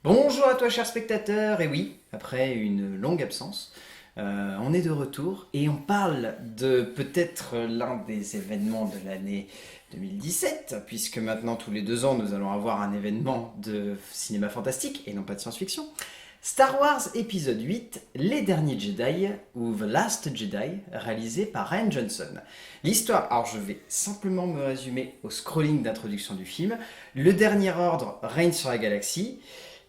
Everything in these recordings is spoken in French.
Bonjour à toi cher spectateur, et oui, après une longue absence, on est de retour et on parle de peut-être l'un des événements de l'année 2017, puisque maintenant tous les 2 ans nous allons avoir un événement de cinéma fantastique et non pas de science-fiction. Star Wars épisode 8, Les Derniers Jedi, ou The Last Jedi, réalisé par Rian Johnson. L'histoire, alors je vais simplement me résumer au scrolling d'introduction du film. Le Dernier Ordre règne sur la galaxie.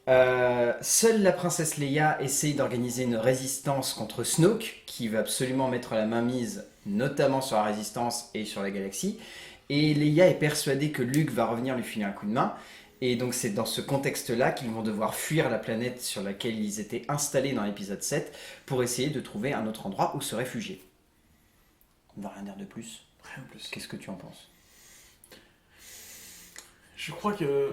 Seule la princesse Leia essaye d'organiser une résistance contre Snoke, qui veut absolument mettre la main mise, notamment sur la résistance et sur la galaxie. Et Leia est persuadée que Luke va revenir lui filer un coup de main. Et donc c'est dans ce contexte-là qu'ils vont devoir fuir la planète sur laquelle ils étaient installés dans l'épisode 7 pour essayer de trouver un autre endroit où se réfugier. On va rien dire de plus. Rien de plus. Qu'est-ce que tu en penses? Je crois que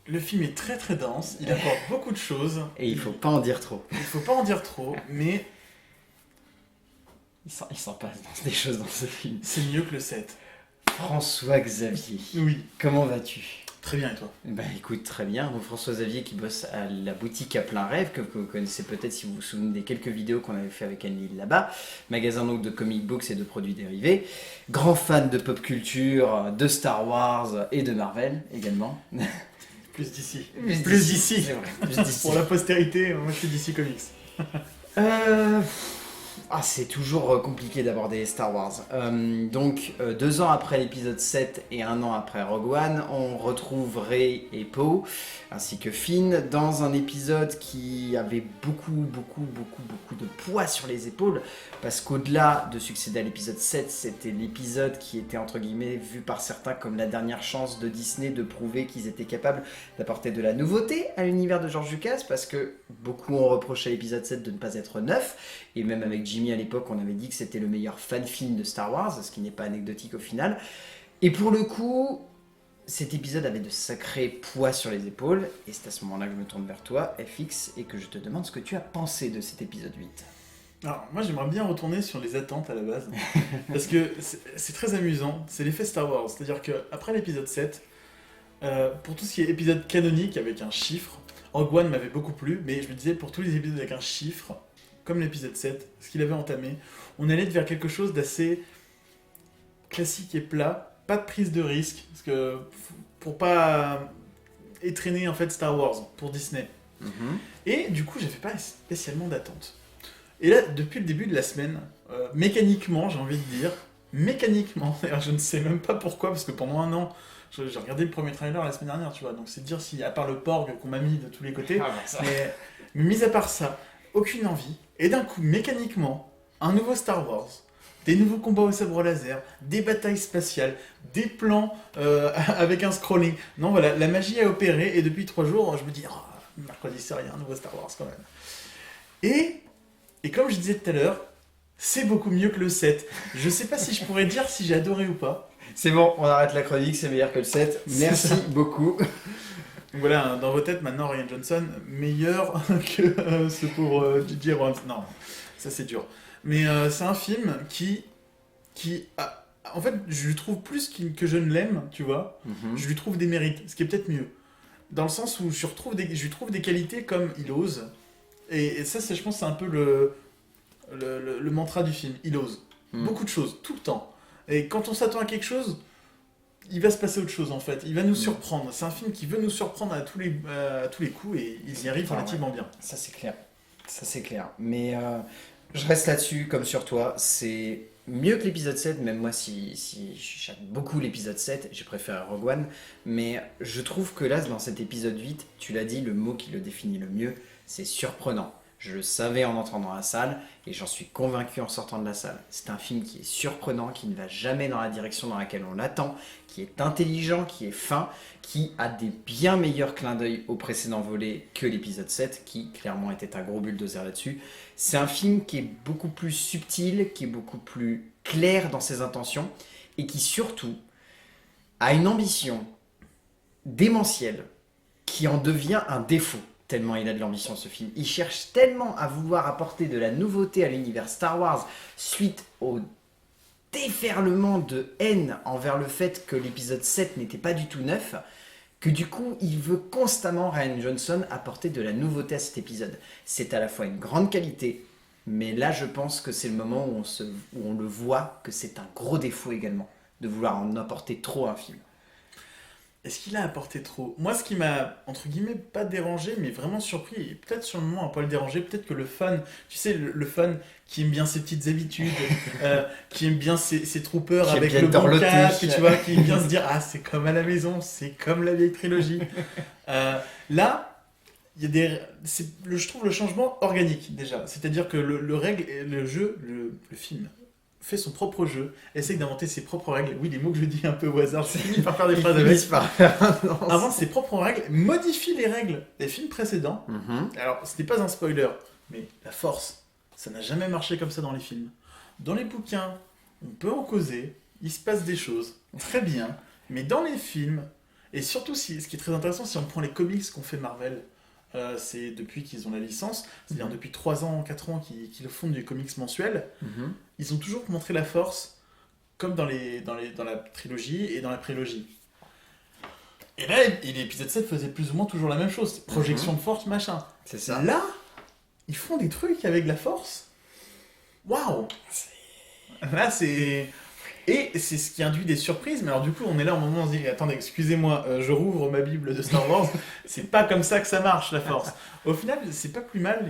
le film est très très dense, il apporte beaucoup de choses. Et il faut pas en dire trop. Il faut pas en dire trop, mais Il s'en passe des choses dans ce film. c'est mieux que le 7. François Xavier, Oui, comment vas-tu? très bien et toi? Bah écoute, très bien. Donc François Xavier qui bosse à la boutique à plein rêve, que vous connaissez peut-être si vous vous souvenez des quelques vidéos qu'on avait fait avec Anne-Lille là-bas. Magasin donc de comic books et de produits dérivés. Grand fan de pop culture, de Star Wars et de Marvel également. Plus d'ici. Plus Plus d'ici. C'est vrai, plus d'ici. Pour la postérité, moi je suis d'ici Comics. Euh, c'est toujours compliqué d'aborder Star Wars. Donc, 2 ans après l'épisode 7 et 1 an après Rogue One, on retrouve Rey et Poe, ainsi que Finn, dans un épisode qui avait beaucoup de poids sur les épaules, parce qu'au-delà de succéder à l'épisode 7, c'était l'épisode qui était, entre guillemets, vu par certains comme la dernière chance de Disney de prouver qu'ils étaient capables d'apporter de la nouveauté à l'univers de George Lucas, parce que beaucoup ont reproché à l'épisode 7 de ne pas être neuf, et même avec Jimmy à l'époque, on avait dit que c'était le meilleur fan-film de Star Wars, ce qui n'est pas anecdotique au final. Et pour le coup, cet épisode avait de sacrés poids sur les épaules, et c'est à ce moment-là que je me tourne vers toi, FX, et que je te demande ce que tu as pensé de cet épisode 8. Alors, moi j'aimerais bien retourner sur les attentes à la base, parce que c'est très amusant, c'est l'effet Star Wars. C'est-à-dire qu'après l'épisode 7, pour tout ce qui est épisode canonique avec un chiffre, Rogue One m'avait beaucoup plu, mais je me disais pour tous les épisodes avec un chiffre, comme l'épisode 7, ce qu'il avait entamé, on allait vers quelque chose d'assez classique et plat, pas de prise de risque, parce que pour pas étraîner en fait Star Wars pour Disney. Et du coup, j'avais pas spécialement d'attente. Et là, depuis le début de la semaine, mécaniquement, j'ai envie de dire, mécaniquement, d'ailleurs, je ne sais même pas pourquoi, parce que pendant un an, j'ai regardé le premier trailer la semaine dernière, tu vois, donc c'est dire si, à part le porg qu'on m'a mis de tous les côtés, mais mis à part ça, aucune envie. Et d'un coup, mécaniquement, un nouveau Star Wars, des nouveaux combats au sabre laser, des batailles spatiales, des plans avec un scrolling. Non, voilà, la magie a opéré, et depuis 3 jours, je me dis, oh, mercredi soir, il y a un nouveau Star Wars quand même. Et comme je disais tout à l'heure, c'est beaucoup mieux que le 7. Je sais pas si je pourrais dire si j'ai adoré ou pas. C'est bon, on arrête la chronique, c'est meilleur que le 7. Merci beaucoup. Donc voilà, dans vos têtes, maintenant, Rian Johnson, meilleur que ce pour J.J. Abrams. Non, ça c'est dur. Mais c'est un film qui en fait, je lui trouve plus que je ne l'aime, tu vois. Je lui trouve des mérites, ce qui est peut-être mieux. Dans le sens où je lui trouve des qualités comme il ose. Et ça, je pense, c'est un peu le mantra du film. Il ose. Beaucoup de choses, tout le temps. Et quand on s'attend à quelque chose, il va se passer autre chose en fait. Il va nous surprendre. C'est un film qui veut nous surprendre à tous les coups et il y arrive relativement bien. Ça c'est clair. Ça c'est clair. Mais je reste là-dessus comme sur toi. C'est mieux que l'épisode 7, même moi si j'aime beaucoup l'épisode 7, j'ai préféré Rogue One. Mais je trouve que là, dans cet épisode 8, tu l'as dit, le mot qui le définit le mieux, c'est surprenant. Je le savais en entrant dans la salle et j'en suis convaincu en sortant de la salle. C'est un film qui est surprenant, qui ne va jamais dans la direction dans laquelle on l'attend, qui est intelligent, qui est fin, qui a des bien meilleurs clins d'œil au précédent volet que l'épisode 7, qui clairement était un gros bulldozer là-dessus. C'est un film qui est beaucoup plus subtil, qui est beaucoup plus clair dans ses intentions et qui surtout a une ambition démentielle qui en devient un défaut. Tellement il a de l'ambition ce film. Il cherche tellement à vouloir apporter de la nouveauté à l'univers Star Wars suite au déferlement de haine envers le fait que l'épisode 7 n'était pas du tout neuf, que du coup, il veut constamment, Rian Johnson, apporter de la nouveauté à cet épisode. C'est à la fois une grande qualité, mais là, je pense que c'est le moment où on le voit que c'est un gros défaut également, de vouloir en apporter trop à un film. Est-ce qu'il a apporté trop? Moi, ce qui m'a, entre guillemets, pas dérangé, mais vraiment surpris, et peut-être sur le moment un poil dérangé, peut-être que le fan, tu sais, le fan qui aime bien ses petites habitudes, qui aime bien ses troopers Qui aime avec bien le bon dorloter. casque, tu vois, qui aime bien se dire, ah, c'est comme à la maison, c'est comme la vieille trilogie. Là, il y a je trouve le changement organique, déjà. C'est-à-dire que le jeu, le film, fait son propre jeu, essaye d'inventer ses propres règles. Oui, les mots que je dis un peu au hasard, je finis par faire des phrases avec. Invente ses propres règles, modifie les règles des films précédents. Alors, ce n'est pas un spoiler, mais la force, ça n'a jamais marché comme ça dans les films. Dans les bouquins, on peut en causer, il se passe des choses, très bien, mais dans les films, et surtout, ce qui est très intéressant, si on prend les comics qu'ont fait Marvel, c'est depuis qu'ils ont la licence, c'est-à-dire depuis 3 ans, 4 ans qu'ils font du comics mensuel, ils ont toujours montré la force, comme dans la trilogie et dans la prélogie. Et là, l'épisode 7 faisait plus ou moins toujours la même chose, projection de force, machin. C'est ça. Là, ils font des trucs avec la force. Waouh! Là, c'est... Et c'est ce qui induit des surprises, mais alors du coup, on est là au moment où on se dit, attendez, excusez-moi, je rouvre ma Bible de Star Wars, c'est pas comme ça que ça marche, la force. Au final, c'est pas plus mal,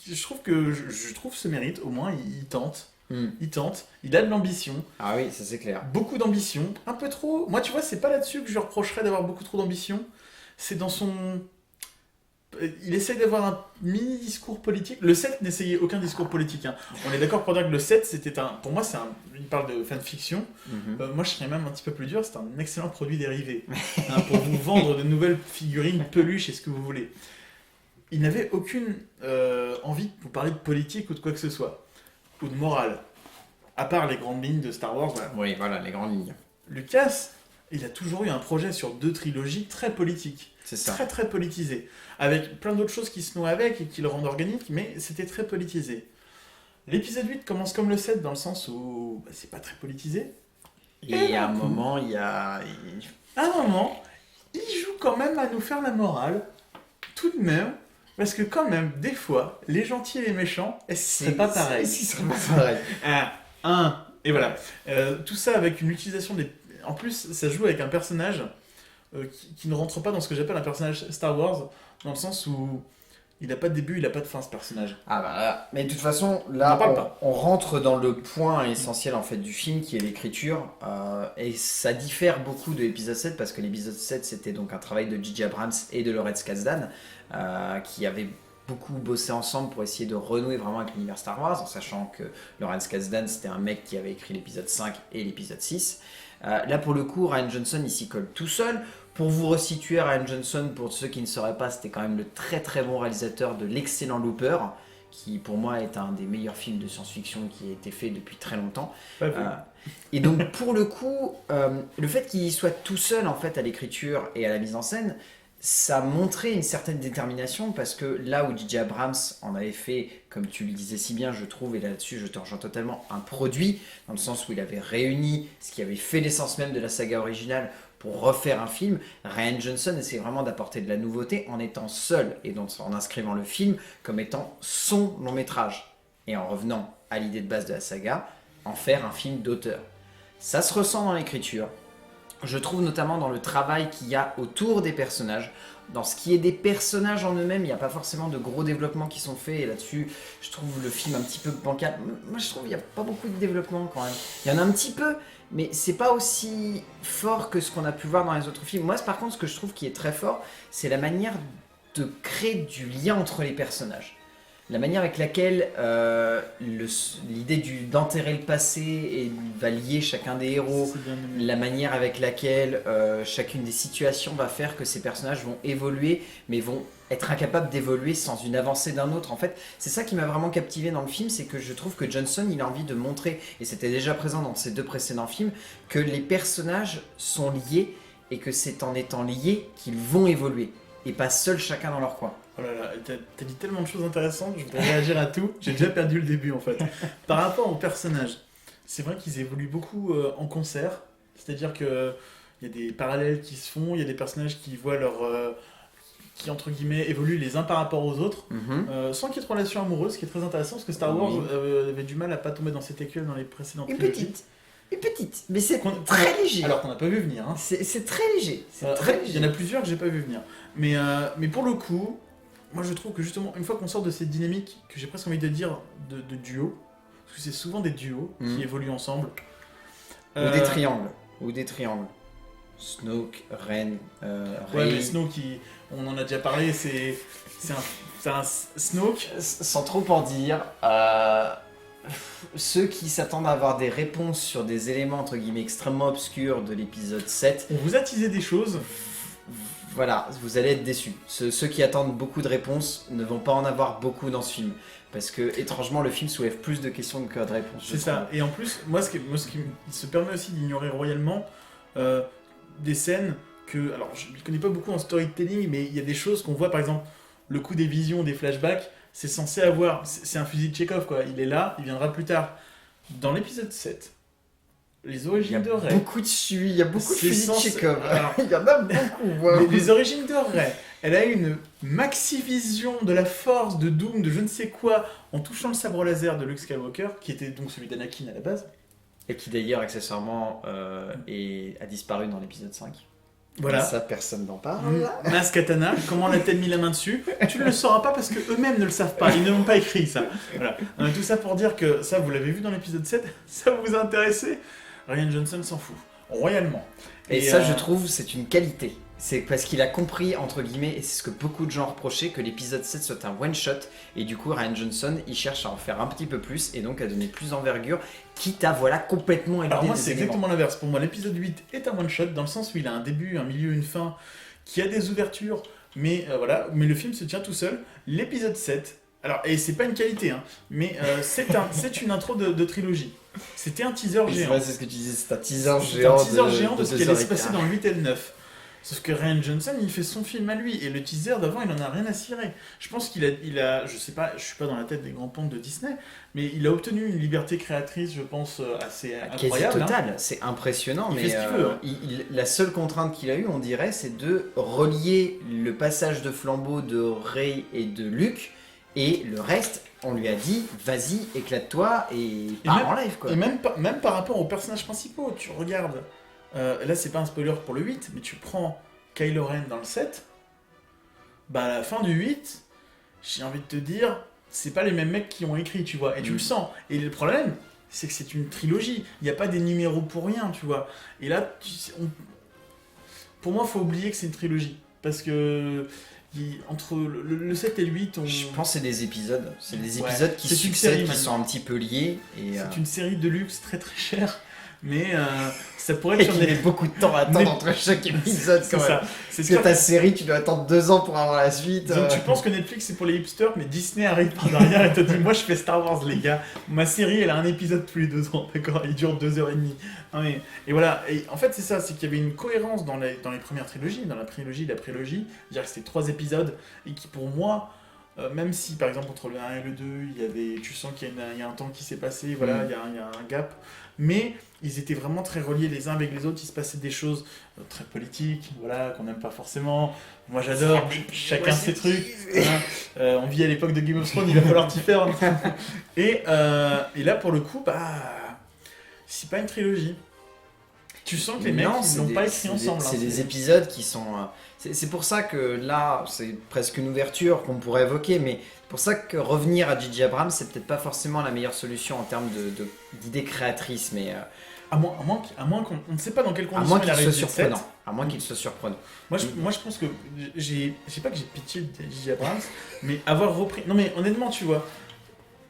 je trouve que je trouve ce mérite, au moins, il tente. Il tente, il a de l'ambition. Ah oui, ça c'est clair. Beaucoup d'ambition, un peu trop. Moi, tu vois, c'est pas là-dessus que je reprocherais d'avoir beaucoup trop d'ambition. C'est dans son... Il essaye d'avoir un mini-discours politique. Le 7 n'essayait aucun discours politique. Hein. On est d'accord pour dire que le 7, c'était un... Pour moi, il parle de fanfiction. Moi, je serais même un petit peu plus dur. C'est un excellent produit dérivé. Hein, pour vous vendre de nouvelles figurines, peluches et ce que vous voulez. Il n'avait aucune envie de vous parler de politique ou de quoi que ce soit. Ou de morale. À part les grandes lignes de Star Wars. Voilà. Oui, voilà, les grandes lignes. Lucas, il a toujours eu un projet sur 2 trilogies très politiques. C'est ça. Très très politisé. Avec plein d'autres choses qui se nouent avec et qui le rendent organique, mais c'était très politisé. L'épisode 8 commence comme le 7 dans le sens où c'est pas très politisé. Et à un moment, il y a... À un moment, il joue quand même à nous faire la morale, tout de même, parce que quand même, des fois, les gentils et les méchants, c'est pas pareil. C'est pas pareil. Et voilà. Tout ça avec une utilisation des... En plus, ça joue avec un personnage qui ne rentre pas dans ce que j'appelle un personnage Star Wars, dans le sens où il n'a pas de début, il n'a pas de fin, ce personnage. Ah bah là, mais de toute façon, là, on rentre dans le point essentiel en fait du film, qui est l'écriture, et ça diffère beaucoup de l'épisode 7, parce que l'épisode 7, c'était donc un travail de J.J. Abrams et de Lawrence Kasdan, qui avaient beaucoup bossé ensemble pour essayer de renouer vraiment avec l'univers Star Wars, en sachant que Lawrence Kasdan, c'était un mec qui avait écrit l'épisode 5 et l'épisode 6. Là, pour le coup, Rian Johnson, il s'y colle tout seul. Pour vous resituer, Rian Johnson, pour ceux qui ne sauraient pas, c'était quand même le très très bon réalisateur de l'excellent Looper, qui pour moi est un des meilleurs films de science-fiction qui a été fait depuis très longtemps. Et donc pour le coup, le fait qu'il soit tout seul en fait à l'écriture et à la mise en scène, ça montrait une certaine détermination, parce que là où J.J. Abrams en avait fait, comme tu le disais si bien, je trouve, et là-dessus je te rejoins totalement, un produit, dans le sens où il avait réuni ce qui avait fait l'essence même de la saga originale pour refaire un film, Rian Johnson essaie vraiment d'apporter de la nouveauté en étant seul, et donc en inscrivant le film comme étant son long métrage, et en revenant à l'idée de base de la saga, en faire un film d'auteur. Ça se ressent dans l'écriture. Je trouve notamment dans le travail qu'il y a autour des personnages. Dans ce qui est des personnages en eux-mêmes, il n'y a pas forcément de gros développements qui sont faits, et là-dessus, je trouve le film un petit peu bancal. Moi, je trouve qu'il n'y a pas beaucoup de développement quand même. Il y en a un petit peu, mais c'est pas aussi fort que ce qu'on a pu voir dans les autres films. Moi, par contre, ce que je trouve qui est très fort, c'est la manière de créer du lien entre les personnages. La manière avec laquelle l'idée d'enterrer le passé et va lier chacun des héros, la manière avec laquelle chacune des situations va faire que ces personnages vont évoluer, mais vont être incapables d'évoluer sans une avancée d'un autre. En fait, c'est ça qui m'a vraiment captivé dans le film, c'est que je trouve que Johnson, il a envie de montrer, et c'était déjà présent dans ses 2 précédents films, que les personnages sont liés, et que c'est en étant liés qu'ils vont évoluer, et pas seuls chacun dans leur coin. Oh là là, t'as dit tellement de choses intéressantes, je voudrais réagir à tout. J'ai déjà perdu le début en fait. Par rapport aux personnages, c'est vrai qu'ils évoluent beaucoup en concert. C'est-à-dire que il y a des parallèles qui se font, il y a des personnages qui voient qui entre guillemets évoluent les uns par rapport aux autres, sans qu'il y ait de relation amoureuse, ce qui est très intéressant parce que Star Wars avait du mal à pas tomber dans cette écueil dans les précédentes trilogies. Une petite, mais c'est très léger. Alors qu'on n'a pas vu venir. Hein. C'est très léger. Il y en a plusieurs que j'ai pas vu venir. Mais pour le coup, moi je trouve que justement, une fois qu'on sort de cette dynamique, que j'ai presque envie de dire de duo, parce que c'est souvent des duos qui évoluent ensemble. Ou des triangles. Snoke, Ren, Ouais, Rey. mais Snoke, on en a déjà parlé, c'est un Snoke. Sans trop en dire, ceux qui s'attendent à avoir des réponses sur des éléments entre guillemets extrêmement obscurs de l'épisode 7, On vous a teasé des choses. voilà, vous allez être déçus. Ceux qui attendent beaucoup de réponses ne vont pas en avoir beaucoup dans ce film. Parce que, étrangement, le film soulève plus de questions que de réponses. C'est ça. Et en plus, moi, ce qui il se permet aussi d'ignorer royalement des scènes que. Alors, je ne connais pas beaucoup en storytelling, mais il y a des choses qu'on voit, par exemple, le coup des visions, des flashbacks, c'est censé avoir. C'est un fusil de Chekhov, quoi. Il est là, il viendra plus tard. Dans l'épisode 7, les origines de Rey. Il y a beaucoup de C'est fusils de censé- Chekhov. Alors, Il y en a beaucoup. Ouais. les origines de Rey, elle a une maxi-vision de la force, de Doom, de je ne sais quoi, en touchant le sabre laser de Luke Skywalker, qui était donc celui d'Anakin à la base. Et qui d'ailleurs, accessoirement, a disparu dans l'épisode 5. Voilà. Ça, personne n'en parle. Mas Katana, comment l'a-t-elle mis la main dessus? Tu ne le sauras pas parce qu'eux-mêmes ne le savent pas, ils ne l'ont pas écrit ça. Voilà. Tout ça pour dire que ça, vous l'avez vu dans l'épisode 7, ça vous a intéressé? Ryan Johnson s'en fout, royalement. Et ça, je trouve, c'est une qualité. C'est parce qu'il a compris, entre guillemets, et c'est ce que beaucoup de gens reprochaient, que l'épisode 7 soit un one-shot. Et du coup, Ryan Johnson, il cherche à en faire un petit peu plus et donc à donner plus d'envergure, quitte à complètement éludé Alors moi, des c'est éléments. exactement l'inverse. Pour moi, l'épisode 8 est un one-shot, dans le sens où il a un début, un milieu, une fin, qui a des ouvertures, mais voilà, mais le film se tient tout seul. L'épisode 7, alors, et c'est pas une qualité, hein, mais c'est une intro de trilogie. C'était un teaser C'est géant. vrai, c'est ce que tu disais, c'est un teaser C'est géant. un teaser géant de ce qui allait se 2h15. passer dans le 8 et le 9. Sauf que Ryan Johnson, il fait son film à lui, et le teaser d'avant, il en a rien à cirer. Je pense qu'il a, je sais pas, je suis pas dans la tête des grands pontes de Disney, mais il a obtenu une liberté créatrice, je pense, assez Quasi incroyable. total, c'est impressionnant, Il mais fait ce qu'il veut, hein. la seule contrainte qu'il a eue, on dirait, c'est de relier le passage de flambeau de Rey et de Luke, et le reste, on lui a dit, vas-y, éclate-toi et pars en live, quoi. Et même par rapport aux personnages principaux, tu regardes, là c'est pas un spoiler pour le 8, mais tu prends Kylo Ren dans le 7, bah à la fin du 8, j'ai envie de te dire, c'est pas les mêmes mecs qui ont écrit, tu vois, et tu le sens. Et le problème, c'est que c'est une trilogie, il n'y a pas des numéros pour rien, tu vois. Et là, pour moi, faut oublier que c'est une trilogie, parce que entre le 7 et le 8, Je pense que c'est des épisodes, c'est des Ouais. épisodes qui C'est une succèdent, série qui maintenant. sont un petit peu liés, et c'est une série de luxe très très chère, mais ça pourrait et être qu'il y a beaucoup de temps à attendre Mais- entre chaque épisode, C'est quand même. ça. C'est Parce sûr que ta série, tu dois attendre 2 ans pour avoir la suite. Donc tu penses que Netflix c'est pour les hipsters, mais Disney arrive par derrière et te dit moi je fais Star Wars les gars, ma série elle a un épisode tous les 2 ans, d'accord, il dure 2h30. Non, mais, et voilà, et en fait c'est ça, c'est qu'il y avait une cohérence dans les premières trilogies, dans la prélogie, c'est-à-dire que c'était 3 épisodes, et qui pour moi, même si par exemple entre le 1 et le 2, tu sens qu'il y a un temps qui s'est passé, voilà, il y a un gap, mais ils étaient vraiment très reliés les uns avec les autres, il se passait des choses très politiques, voilà, qu'on n'aime pas forcément. Moi j'adore, chacun ses trucs. Hein. On vit à l'époque de Game of Thrones, il va falloir t'y faire. Et là pour le coup, c'est pas une trilogie. Tu sens que les mecs Non, ils c'est n'ont des- pas écrit c'est ensemble. des- hein, C'est des épisodes qui sont. C'est pour ça que là, c'est presque une ouverture qu'on pourrait évoquer, mais c'est pour ça que revenir à J.J. Abrams, c'est peut-être pas forcément la meilleure solution en termes d'idées créatrices, mais À moins qu'on ne sait pas dans quelles à conditions moins il a qu'il soit réalisé le set. surprenant. À moins qu'il soit surprenant. Moi je pense que je sais pas que j'ai pitié de J.J. Abrams, mais avoir repris. Non mais honnêtement, tu vois,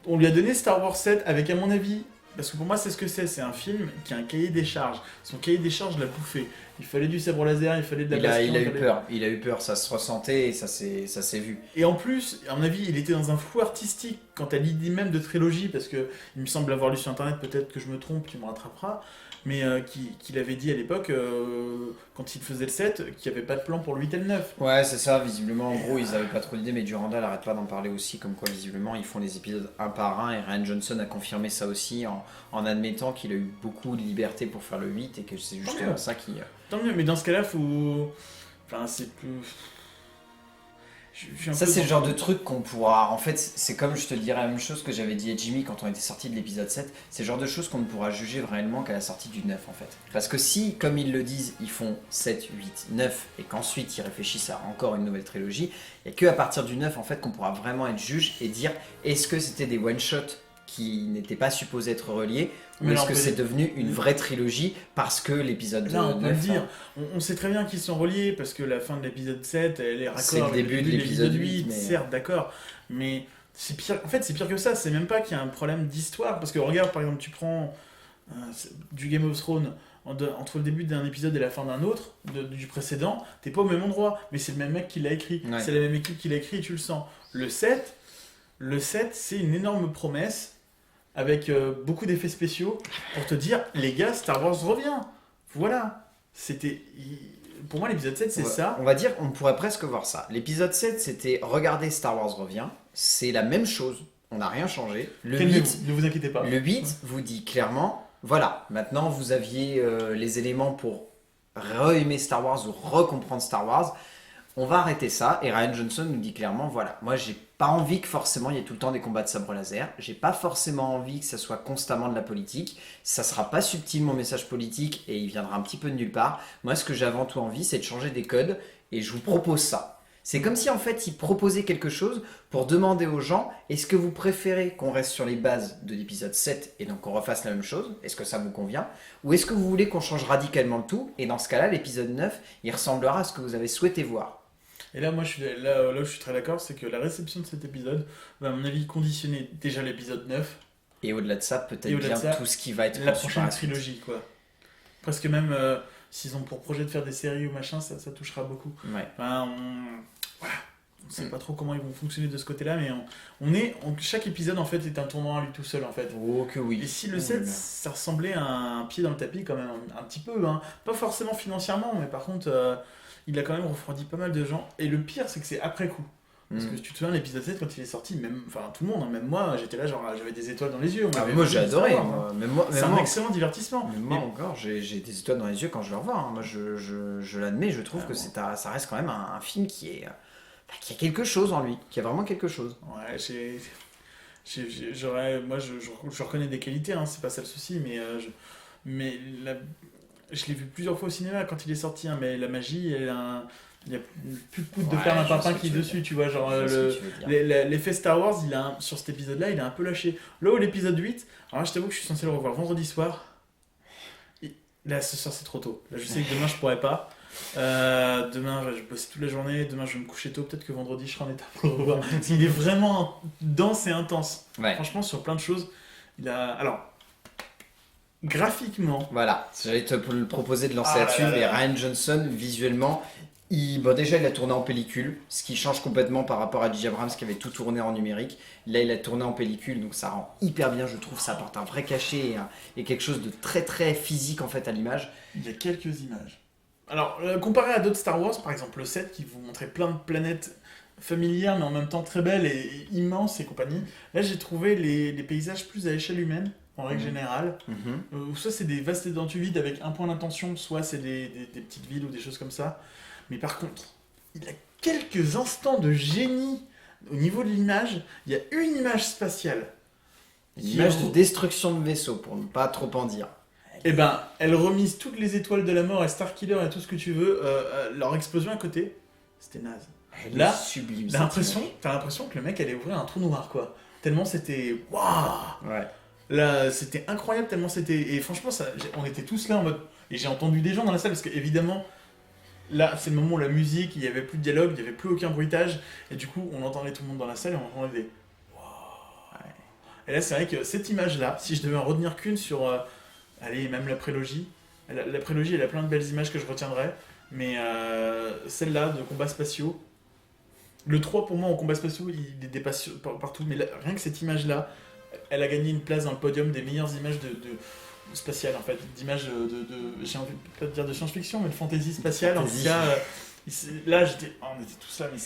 on lui a donné Star Wars 7 avec, à mon avis, parce que pour moi c'est ce que c'est un film qui a un cahier des charges. Son cahier des charges l'a bouffé. Il fallait du sabre laser, il fallait de la baston, Il a eu fallait- peur. Il a eu peur. Ça se ressentait et ça s'est vu. Et en plus, à mon avis, il était dans un flou artistique quant à l'idée même de trilogie, parce que il me semble avoir lu sur internet, peut-être que je me trompe, tu me rattraperas, mais qu'il avait dit à l'époque, quand il faisait le 7, qu'il n'y avait pas de plan pour le 8 et le 9. Ouais, c'est ça, visiblement, en gros, ils avaient pas trop d'idées, mais Durandal arrête pas d'en parler aussi, comme quoi, visiblement, ils font les épisodes un par un, et Ryan Johnson a confirmé ça aussi, en admettant qu'il a eu beaucoup de liberté pour faire le 8, et que c'est justement ça qui... Tant mieux, mais dans ce cas-là, faut... Enfin, c'est plus... Ça, c'est le genre de truc qu'on pourra... En fait, c'est comme je te dirais la même chose que j'avais dit à Jimmy quand on était sorti de l'épisode 7. C'est le genre de choses qu'on ne pourra juger réellement qu'à la sortie du 9, en fait. Parce que si, comme ils le disent, ils font 7, 8, 9, et qu'ensuite ils réfléchissent à encore une nouvelle trilogie, il n'y a qu'à partir du 9, en fait, qu'on pourra vraiment être juge et dire est-ce que c'était des one-shots qui n'étaient pas supposés être reliés, ou est-ce que c'est devenu une vraie trilogie parce que l'épisode 9... Là, on peut le dire. On sait très bien qu'ils sont reliés parce que la fin de l'épisode 7, elle est raccord c'est le début de l'épisode 8, mais... certes, d'accord. Mais c'est pire. En fait, c'est pire que ça. C'est même pas qu'il y a un problème d'histoire. Parce que regarde, par exemple, tu prends du Game of Thrones entre le début d'un épisode et la fin d'un autre, du précédent, t'es pas au même endroit. Mais c'est le même mec qui l'a écrit. Ouais. C'est la même équipe qui l'a écrit et tu le sens. Le 7, c'est une énorme promesse avec beaucoup d'effets spéciaux pour te dire, les gars, Star Wars revient. Voilà. C'était... Pour moi, l'épisode 7, c'est ça. On va dire, on pourrait presque voir ça. L'épisode 7, c'était regardez, Star Wars revient. C'est la même chose. On n'a rien changé. Le 8, ne vous inquiétez pas. Le 8 vous dit clairement, voilà, maintenant vous aviez les éléments pour re-aimer Star Wars ou recomprendre Star Wars. On va arrêter ça. Et Ryan Johnson nous dit clairement, voilà, moi j'ai pas envie que forcément il y ait tout le temps des combats de sabre laser. J'ai pas forcément envie que ça soit constamment de la politique. Ça sera pas subtil mon message politique et il viendra un petit peu de nulle part. Moi ce que j'ai avant tout envie c'est de changer des codes et je vous propose ça. C'est comme si en fait il proposait quelque chose pour demander aux gens est-ce que vous préférez qu'on reste sur les bases de l'épisode 7 et donc qu'on refasse la même chose? Est-ce que ça vous convient? Ou est-ce que vous voulez qu'on change radicalement le tout? Et dans ce cas-là, l'épisode 9, il ressemblera à ce que vous avez souhaité voir. Et là, moi, là où je suis très d'accord, c'est que la réception de cet épisode va, à mon avis, conditionner déjà l'épisode 9. Et au-delà de ça, peut-être bien tout ce qui va être la prochaine trilogie, quoi. Presque même, s'ils ont pour projet de faire des séries ou machin, ça touchera beaucoup. Ouais. Enfin, voilà. On sait pas trop comment ils vont fonctionner de ce côté-là, mais chaque épisode, en fait, est un tournant à lui tout seul, en fait. Oh que oui. Et si le 7, ça ressemblait à un pied dans le tapis, quand même, un petit peu, hein. Pas forcément financièrement, mais par contre... il a quand même refroidi pas mal de gens. Et le pire, c'est que c'est après coup. Parce que si tu te souviens, l'épisode 7, quand il est sorti, même, enfin tout le monde, hein, même moi, j'étais là, genre, j'avais des étoiles dans les yeux. Moi, j'ai adoré. C'est un excellent divertissement. Mais moi encore, j'ai des étoiles dans les yeux quand je le revois. Hein. Moi, je l'admets, je trouve que ça reste quand même un film qui a quelque chose en lui, qui a vraiment quelque chose. Ouais, je reconnais des qualités, hein, c'est pas ça le souci, je l'ai vu plusieurs fois au cinéma quand il est sorti, hein, mais la magie, il y a plus de poudre de perlimpinpin qui est dessus, tu vois, genre l'effet Star Wars, sur cet épisode-là, il a un peu lâché. Là où l'épisode 8, alors là, je t'avoue que je suis censé le revoir vendredi soir. Là, ce soir, c'est trop tôt. Là, je sais que demain, je pourrais pas. Demain, je vais bosser toute la journée. Demain, je vais me coucher tôt. Peut-être que vendredi, je serai en état pour le revoir. Parce qu'il est vraiment dense et intense. Ouais. Franchement, sur plein de choses, alors... graphiquement. Voilà, j'allais te le proposer de lancer là-dessus, mais Ryan Johnson, visuellement, déjà il a tourné en pellicule, ce qui change complètement par rapport à J.J. Abrams qui avait tout tourné en numérique. Là, il a tourné en pellicule, donc ça rend hyper bien, je trouve. Ça apporte un vrai cachet et quelque chose de très très physique en fait à l'image. Il y a quelques images. Alors, comparé à d'autres Star Wars, par exemple le 7, qui vous montrait plein de planètes familières, mais en même temps très belles et immenses et compagnie, là j'ai trouvé les paysages plus à échelle humaine. En règle générale, soit c'est des vastes étendues vides avec un point d'intention, soit c'est des petites villes ou des choses comme ça. Mais par contre, il y a quelques instants de génie au niveau de l'image. Il y a une image spatiale. Une image de destruction de vaisseau, pour ne pas trop en dire. Eh ben, elle remise toutes les étoiles de la mort et Starkiller et tout ce que tu veux. Leur explosion à côté, c'était naze. Là, sublime. T'as l'impression que le mec allait ouvrir un trou noir, quoi. Tellement c'était... Waouh. Ouais. Là, c'était incroyable tellement c'était... Et franchement, on était tous là en mode... Et j'ai entendu des gens dans la salle, parce qu'évidemment, là, c'est le moment où la musique, il n'y avait plus de dialogue, il n'y avait plus aucun bruitage, et du coup, on entendait tout le monde dans la salle, et on entendait des... Wow. Ouais. Et là, c'est vrai que cette image-là, si je devais en retenir qu'une sur... allez, même la prélogie, la prélogie, elle a plein de belles images que je retiendrai, mais celle-là, de combats spatiaux, le 3, pour moi, en combats spatiaux, il dépasse partout, mais là, rien que cette image-là, elle a gagné une place dans le podium des meilleures images spatiale en fait, d'images j'ai envie de pas te dire de science-fiction, mais de fantasy spatiale. En tout cas, là on était tous là, mais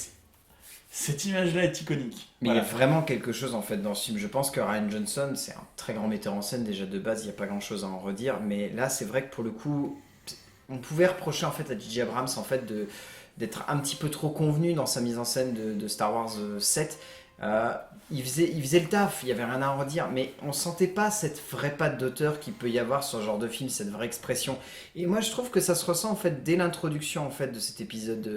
cette image-là est iconique. Mais il y a vraiment quelque chose en fait dans ce film. Je pense que Rian Johnson, c'est un très grand metteur en scène déjà de base, il n'y a pas grand-chose à en redire. Mais là, c'est vrai que pour le coup, on pouvait reprocher en fait à J.J. Abrams en fait d'être un petit peu trop convenu dans sa mise en scène de Star Wars 7. Il faisait le taf, il n'y avait rien à en redire, mais on sentait pas cette vraie patte d'auteur qu'il peut y avoir sur ce genre de film, cette vraie expression. Et moi je trouve que ça se ressent en fait dès l'introduction en fait de cet épisode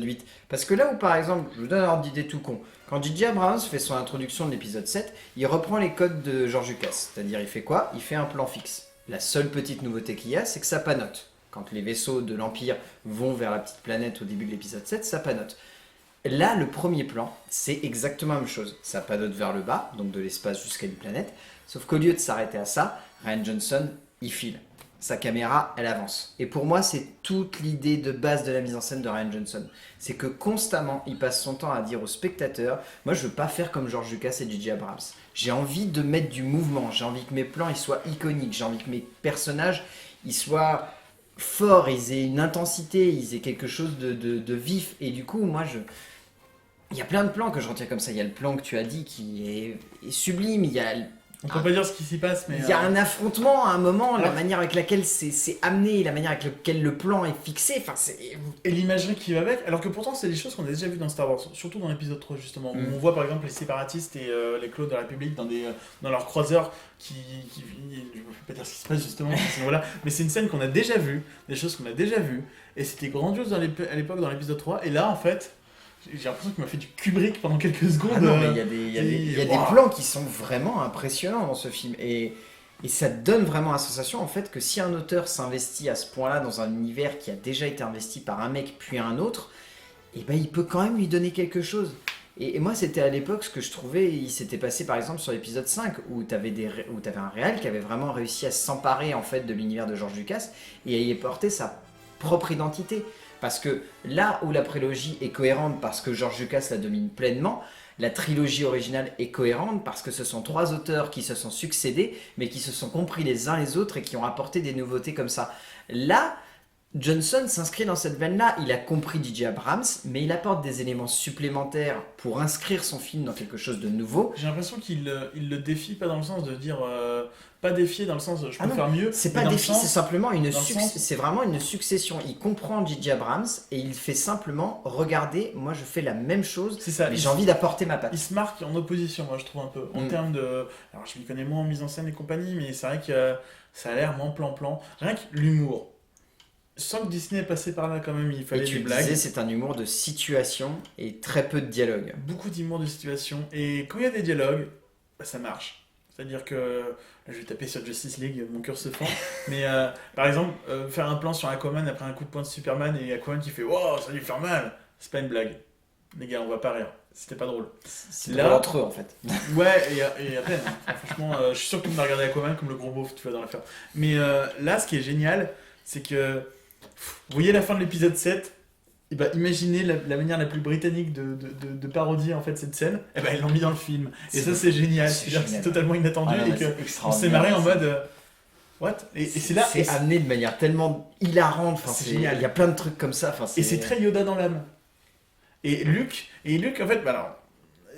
8. Parce que là où par exemple, je vous donne un ordre d'idée tout con, quand J.J. Abrams fait son introduction de l'épisode 7, il reprend les codes de George Lucas. C'est-à-dire il fait quoi? Il fait un plan fixe. La seule petite nouveauté qu'il y a, c'est que ça panote. Quand les vaisseaux de l'Empire vont vers la petite planète au début de l'épisode 7, ça panote. Là, le premier plan, c'est exactement la même chose. Ça panote vers le bas, donc de l'espace jusqu'à une planète. Sauf qu'au lieu de s'arrêter à ça, Rian Johnson, il file. Sa caméra, elle avance. Et pour moi, c'est toute l'idée de base de la mise en scène de Rian Johnson. C'est que constamment, il passe son temps à dire aux spectateurs, moi je veux pas faire comme George Lucas et J.J. Abrams. J'ai envie de mettre du mouvement, j'ai envie que mes plans ils soient iconiques, j'ai envie que mes personnages ils soient forts, ils aient une intensité, ils aient quelque chose de vif. Et du coup, il y a plein de plans que je retiens comme ça. Il y a le plan que tu as dit qui est sublime. On peut pas dire ce qui s'y passe, mais... Il y a un affrontement à un moment, la manière avec laquelle c'est amené, la manière avec laquelle le plan est fixé. Enfin, et l'imagerie qui va avec, alors que pourtant c'est des choses qu'on a déjà vues dans Star Wars, surtout dans l'épisode 3 justement, où on voit par exemple les séparatistes et les clones de la République dans leurs croiseurs je ne peux pas dire ce qui se passe justement, voilà. Mais c'est une scène qu'on a déjà vue, des choses qu'on a déjà vues, et c'était grandiose à l'époque dans l'épisode 3, et là en fait... J'ai l'impression qu'il m'a fait du Kubrick pendant quelques secondes. Ah non, mais il y a des plans qui sont vraiment impressionnants dans ce film. Et ça donne vraiment la sensation en fait que si un auteur s'investit à ce point-là dans un univers qui a déjà été investi par un mec puis un autre, et ben il peut quand même lui donner quelque chose. Et moi, c'était à l'époque ce que je trouvais, il s'était passé par exemple sur l'épisode 5, où t'avais un réal qui avait vraiment réussi à s'emparer en fait de l'univers de George Lucas et à y apporter sa propre identité. Parce que là où la prélogie est cohérente parce que George Lucas la domine pleinement, la trilogie originale est cohérente parce que ce sont 3 auteurs qui se sont succédés, mais qui se sont compris les uns les autres et qui ont apporté des nouveautés comme ça. Là, Johnson s'inscrit dans cette veine-là. Il a compris J.J. Abrams, mais il apporte des éléments supplémentaires pour inscrire son film dans quelque chose de nouveau. J'ai l'impression qu'il le défie, pas dans le sens de dire... pas défier dans le sens de je peux faire mieux. C'est pas défi, c'est simplement c'est vraiment une succession. Il comprend J.J. Abrams et il fait simplement regardez, moi je fais la même chose, mais j'ai envie d'apporter ma patte. Il se marque en opposition, moi je trouve un peu. En termes de. Alors je m'y connais moins en mise en scène et compagnie, mais c'est vrai que ça a l'air moins plan-plan. Rien que l'humour. Sans que Disney est passé par là quand même, il fallait des blagues. C'est un humour de situation et très peu de dialogue. Beaucoup d'humour de situation. Et quand il y a des dialogues, bah, ça marche. C'est-à-dire que, là, je vais taper sur Justice League, mon cœur se fend, mais par exemple, faire un plan sur Aquaman après un coup de poing de Superman et Aquaman qui fait « Wow, ça va lui faire mal !» C'est pas une blague. Les gars, on va pas rire. C'était pas drôle. C'est là entre eux en fait. Ouais, et à peine. Hein. Franchement, je suis sûr que tout le monde a regardé Aquaman comme le gros beauf, tu vois, dans l'affaire. Mais là, ce qui est génial, c'est que, vous voyez la fin de l'épisode 7, et bah, imaginez la manière la plus britannique de parodier en fait cette scène, et bah, ils l'ont mis dans le film. Et ça, c'est génial. C'est totalement inattendu et qu'on s'est marré en mode what? Et c'est là. C'est amené de manière tellement hilarante. Enfin, c'est génial. Il y a plein de trucs comme ça. Enfin, et c'est très Yoda dans l'âme. Et Luke, en fait, bah alors,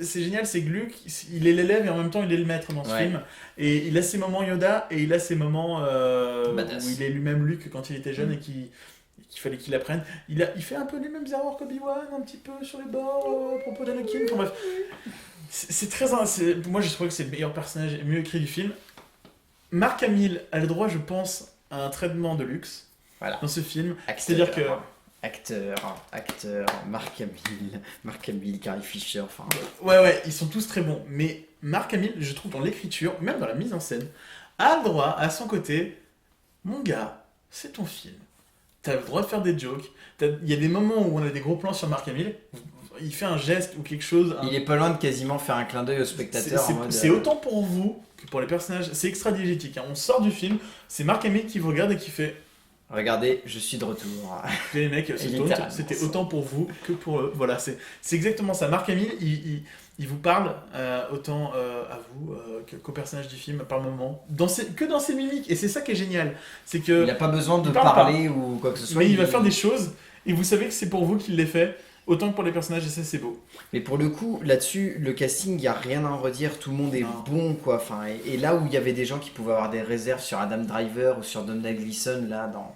c'est génial, c'est que Luke, il est l'élève et en même temps il est le maître dans ce film. Et il a ses moments Yoda et il a ses moments où il est lui-même Luke quand il était jeune et qu'il fallait qu'il apprenne. Il fait un peu les mêmes erreurs qu'Obi-Wan, un petit peu sur les bords, à propos d'Anakin. Enfin bref, c'est très... moi j'ai trouvé que c'est le meilleur personnage et mieux écrit du film. Mark Hamill a le droit, je pense, à un traitement de luxe dans ce film. C'est-à-dire que... Acteur, Mark Hamill, Carrie Fisher, enfin... Ouais, ils sont tous très bons. Mais Mark Hamill, je trouve, dans l'écriture, même dans la mise en scène, a le droit, à son côté, mon gars, c'est ton film. T'as le droit de faire des jokes. Il y a des moments où on a des gros plans sur Mark Hamill, il fait un geste ou quelque chose... Il est pas loin de quasiment faire un clin d'œil au spectateur. C'est autant pour vous que pour les personnages. C'est extra diégétique. Hein. On sort du film, c'est Mark Hamill qui vous regarde et qui fait... Regardez, je suis de retour. Les mecs, ce taunt, Littéralement, c'était ça. autant pour vous que pour eux. Voilà, c'est exactement ça. Marc Hamill, il vous parle autant à vous qu'au personnage du film par moment, que dans ses mimiques. Et c'est ça qui est génial. C'est que Il n'a pas besoin de il parle parler ou quoi que ce soit. mais il va faire des choses et vous savez que c'est pour vous qu'il les fait, autant que pour les personnages, et ça c'est beau. Mais pour le coup, là-dessus, le casting, il n'y a rien à en redire, tout le monde est Non. bon, quoi. Enfin, et là où il y avait des gens qui pouvaient avoir des réserves sur Adam Driver ou sur Domhnall Gleeson, là, dans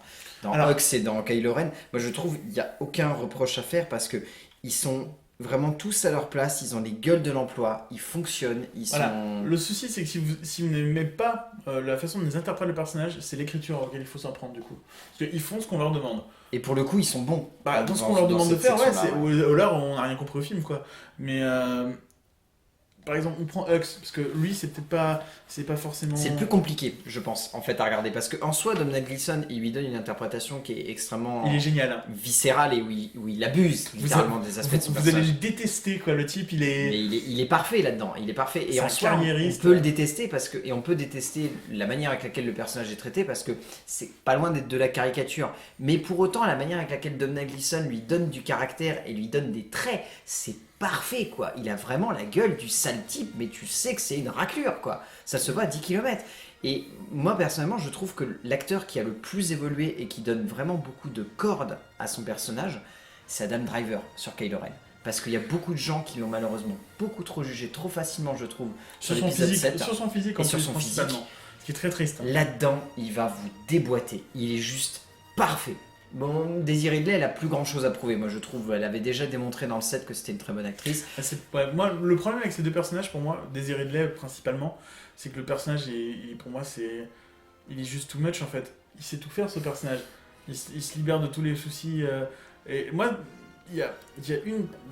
Alors- Hux et dans Kylo Ren, moi je trouve qu'il n'y a aucun reproche à faire parce que ils sont vraiment tous à leur place, ils ont les gueules de l'emploi, ils fonctionnent, ils Voilà. sont... Le souci, c'est que si vous n'aimez pas la façon dont ils interprètent le personnage, c'est l'écriture auquel il faut s'en prendre du coup. Parce qu'ils font ce qu'on leur demande. Et pour le coup, ils sont bons. Bah, dans ce qu'on leur demande de cette faire, ouais, section-là, ou là on n'a rien compris au film, quoi. Mais par exemple, on prend Hux, parce que lui, c'est pas forcément. C'est le plus compliqué, je pense, en fait, à regarder. Parce qu'en soi, Domhnall Gleeson, il lui donne une interprétation qui est extrêmement Il est génial. Hein. viscérale et où il abuse littéralement des aspects de son Vous allez personnage. le détester, quoi. Le type, il est. Mais il est parfait là-dedans, il est parfait. Et C'est en un soi, on carriériste. peut le détester et on peut détester la manière avec laquelle le personnage est traité parce que c'est pas loin d'être de la caricature. Mais pour autant, la manière avec laquelle Domhnall Gleeson lui donne du caractère et lui donne des traits, c'est parfait quoi. Il a vraiment la gueule du sale type, mais tu sais que c'est une raclure quoi. Ça se voit à 10 km. Et moi personnellement, je trouve que l'acteur qui a le plus évolué et qui donne vraiment beaucoup de cordes à son personnage, c'est Adam Driver sur Kylo Ren. Parce qu'il y a beaucoup de gens qui l'ont malheureusement beaucoup trop jugé, trop facilement je trouve, sur Sur son l'épisode physique, 7. sur son physique en Et sur plus, son physique. principalement. Ce qui est très triste. Hein. Là-dedans, il va vous déboîter. Il est juste parfait. Bon, Daisy Ridley, elle a plus grand chose à prouver, moi je trouve. Elle avait déjà démontré dans le set que c'était une très bonne actrice. Ouais, moi, le problème avec ces deux personnages, pour moi, Daisy Ridley principalement, c'est que le personnage, pour moi, il est juste too much en fait. Il sait tout faire ce personnage. Il se libère de tous les soucis. Et moi, il y a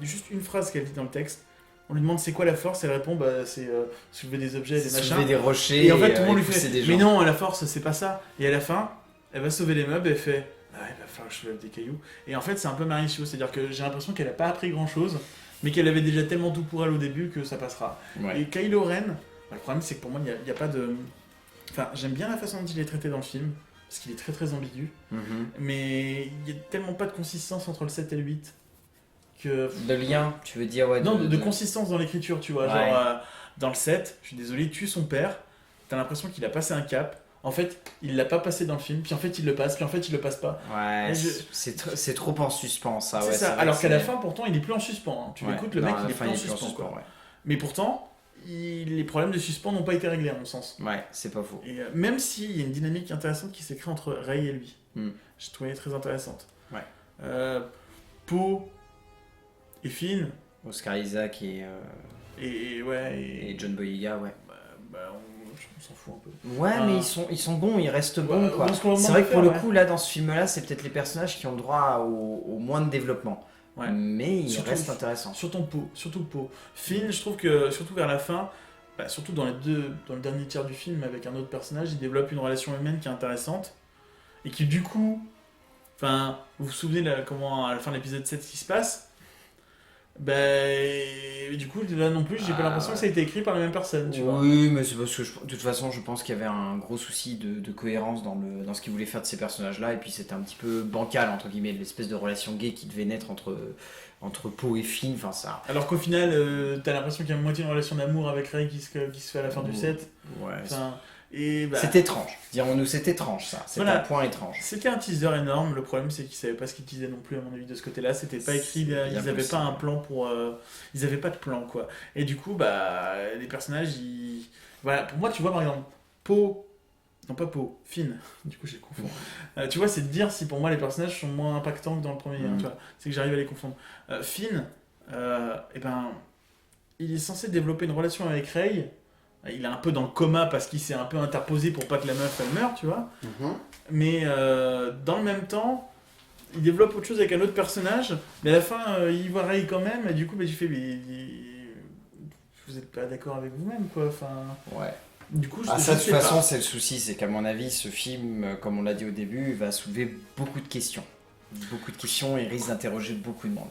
juste une phrase qu'elle dit dans le texte. On lui demande c'est quoi la force, elle répond bah, c'est soulever des objets, des machins. Soulever des rochers Et en fait, tout le monde lui pousser fait des mais gens. non, la force, c'est pas ça. Et à la fin, elle va sauver les meubles et elle fait ah, il va falloir que je soulève des cailloux. Et en fait, c'est un peu Mauricio, c'est-à-dire que j'ai l'impression qu'elle a pas appris grand-chose, mais qu'elle avait déjà tellement tout pour elle au début que ça passera. Ouais. Et Kylo Ren, bah, le problème c'est que pour moi, il n'y a pas de. Enfin, j'aime bien la façon dont il est traité dans le film, parce qu'il est très très ambigu, Mhm. mais il n'y a tellement pas de consistance entre le 7 et le 8 que. De lien, tu veux dire, ouais. Non, de consistance dans l'écriture, tu vois. Ouais. Genre, dans le 7, je suis désolé, tue son père, t'as l'impression qu'il a passé un cap. En fait, il l'a pas passé dans le film, puis en fait, il le passe, puis en fait, il le passe pas. Ouais, Et c'est trop en suspens, ça. c'est Ouais, ça. vrai Alors que qu'à la c'est- fin, pourtant, il est plus en suspens. Hein. Tu Ouais. l'écoutes, le Non, mec, à il la est fin, plus en il est plus en suspens. Quoi. suspens, ouais. Mais pourtant, les problèmes de suspens n'ont pas été réglés, à mon sens. Ouais, c'est pas faux. Et même s'il y a une dynamique intéressante qui s'est créée entre Rey et lui, Mm. je trouvais très intéressante. Ouais. Poe et Finn, Oscar Isaac et et John Boyega, ouais. on s'en fout un peu. Ouais, Ah. mais ils sont bons, ils restent bons, Ouais, quoi. dans ce qu'on leur C'est demande vrai de que pour faire, le coup, là, dans ce film-là, c'est peut-être les personnages qui ont le droit au moins de développement. Ouais. Mais ils Surtout- restent intéressants. Surtout Poe. Finn, je trouve que, surtout vers la fin, surtout dans le dernier tiers du film, avec un autre personnage, il développe une relation humaine qui est intéressante. Et qui, du coup, enfin, vous vous souvenez comment, à la fin de l'épisode 7, ce qui se passe du coup, là non plus, j'ai pas l'impression que ça a été écrit par la même personne, tu vois. Oui, mais c'est parce que de toute façon, je pense qu'il y avait un gros souci de cohérence dans ce qu'ils voulaient faire de ces personnages-là, et puis c'était un petit peu bancal, entre guillemets, l'espèce de relation gay qui devait naître entre Poe et Finn, enfin ça... Alors qu'au final, t'as l'impression qu'il y a moitié une relation d'amour avec Rey qui se fait à la fin du set. Ouais, Enfin, et bah, c'est étrange, dirons-nous, c'est étrange ça, c'est Voilà. un point étrange. c'était un teaser énorme. Le problème, c'est qu'ils savaient pas ce qu'ils disaient non plus, à mon avis, de ce côté-là. C'était pas écrit, C'est bien ils avaient possible. pas un plan pour. Ils avaient pas de plan, quoi. Et du coup, les personnages, ils. Voilà, pour moi, tu vois, par exemple, Poe. Non, pas Poe, Finn. Du coup, j'ai confondu. Tu vois, c'est de dire si pour moi les personnages sont moins impactants que dans le premier. Hein, tu vois. C'est que j'arrive à les confondre. Finn, il est censé développer une relation avec Rey. Il est un peu dans le coma parce qu'il s'est un peu interposé pour pas que la meuf elle meure, tu vois. Mais dans le même temps, il développe autre chose avec un autre personnage. Mais à la fin, il voit Rey quand même. Et du coup, tu fais, vous êtes pas d'accord avec vous-même, quoi. Enfin, Ouais. du coup, Ah, je ça, de sais toute pas. façon, c'est le souci, c'est qu'à mon avis, ce film, comme on l'a dit au début, va soulever beaucoup de questions. Beaucoup de questions et risque d'interroger beaucoup de monde.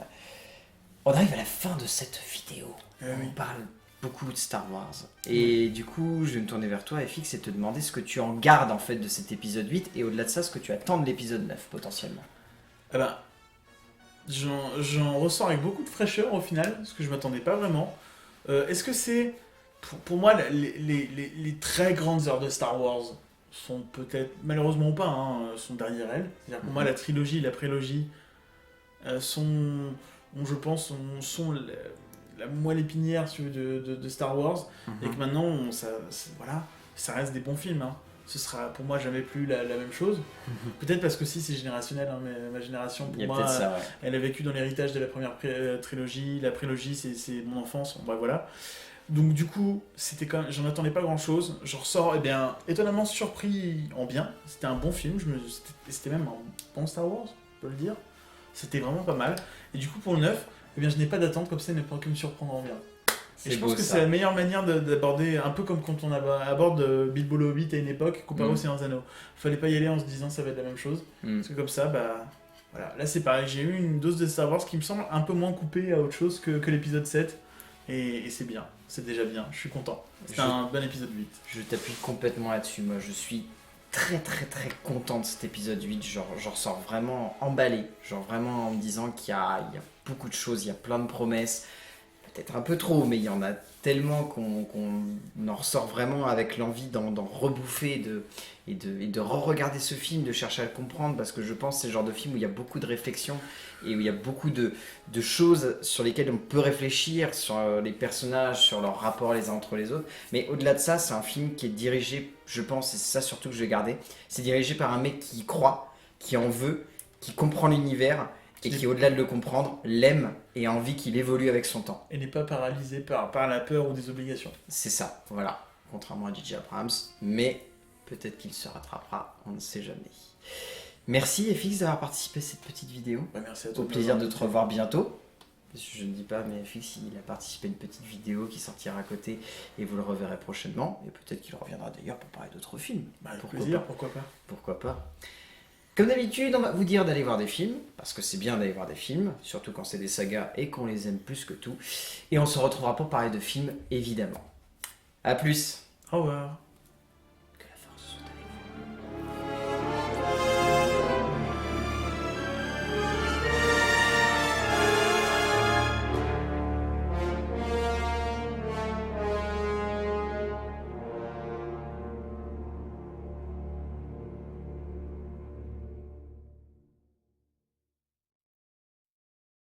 On arrive à la fin de cette vidéo. Oui. On parle beaucoup de Star Wars. Et du coup, je vais me tourner vers toi, FX, et te demander ce que tu en gardes en fait de cet épisode 8, et au-delà de ça, ce que tu attends de l'épisode 9 potentiellement. Eh ben, j'en ressors avec beaucoup de fraîcheur au final, parce que je m'attendais pas vraiment. Est-ce que c'est... Pour moi, les très grandes heures de Star Wars sont peut-être, malheureusement pas, hein, sont derrière elles. C'est-à-dire pour moi, la trilogie et la prélogie je pense, sont la moelle épinière si tu veux, de Star Wars, et que maintenant, voilà, ça reste des bons films. Hein. Ce sera pour moi jamais plus la même chose. Peut-être parce que si c'est générationnel, hein, mais ma génération, pour moi, ça, ouais. elle a vécu dans l'héritage de la première trilogie. La prélogie, c'est mon enfance. Bon, bah, voilà. Donc du coup, j'en attendais pas grand chose. Je ressors étonnamment surpris en bien. C'était un bon film, c'était même un bon Star Wars, on peut le dire. C'était vraiment pas mal. Et du coup pour le 9, je n'ai pas d'attente, comme ça ne pourra que me surprendre en bien. Et je pense que c'est la meilleure manière d'aborder, un peu comme quand on aborde Bilbo le Hobbit à une époque, comparé au Seigneur des Anneaux. Fallait pas y aller en se disant ça va être la même chose. Parce que comme ça, voilà. Là c'est pareil, j'ai eu une dose de Star Wars qui me semble un peu moins coupée à autre chose que l'épisode 7. Et c'est bien, c'est déjà bien, je suis content. C'est un bon épisode 8. Je t'appuie complètement là-dessus, moi je suis très content de cet épisode 8, genre j'en ressors vraiment emballé, genre vraiment en me disant qu'il y a beaucoup de choses, il y a plein de promesses, peut-être un peu trop, mais il y en a tellement qu'on en ressort vraiment avec l'envie d'en rebouffer et de re-regarder ce film, de chercher à le comprendre, parce que je pense que c'est le genre de film où il y a beaucoup de réflexions et où il y a beaucoup de choses sur lesquelles on peut réfléchir, sur les personnages, sur leurs rapports les uns entre les autres. Mais au-delà de ça, c'est un film qui est dirigé, je pense, et c'est ça surtout que je vais garder, c'est dirigé par un mec qui y croit, qui en veut, qui comprend l'univers, et qui, au-delà de le comprendre, l'aime et a envie qu'il évolue avec son temps. Et n'est pas paralysé par la peur ou des obligations. C'est ça, voilà. Contrairement à J.J. Abrams, mais peut-être qu'il se rattrapera, on ne sait jamais. Merci FX d'avoir participé à cette petite vidéo. Merci à toi. Au plaisir de te revoir bientôt. Je ne dis pas, mais FX, il a participé à une petite vidéo qui sortira à côté et vous le reverrez prochainement. Et peut-être qu'il reviendra d'ailleurs pour parler d'autres films. Pourquoi pas. Comme d'habitude, on va vous dire d'aller voir des films, parce que c'est bien d'aller voir des films, surtout quand c'est des sagas et qu'on les aime plus que tout. Et on se retrouvera pour parler de films, évidemment. A plus. Au revoir.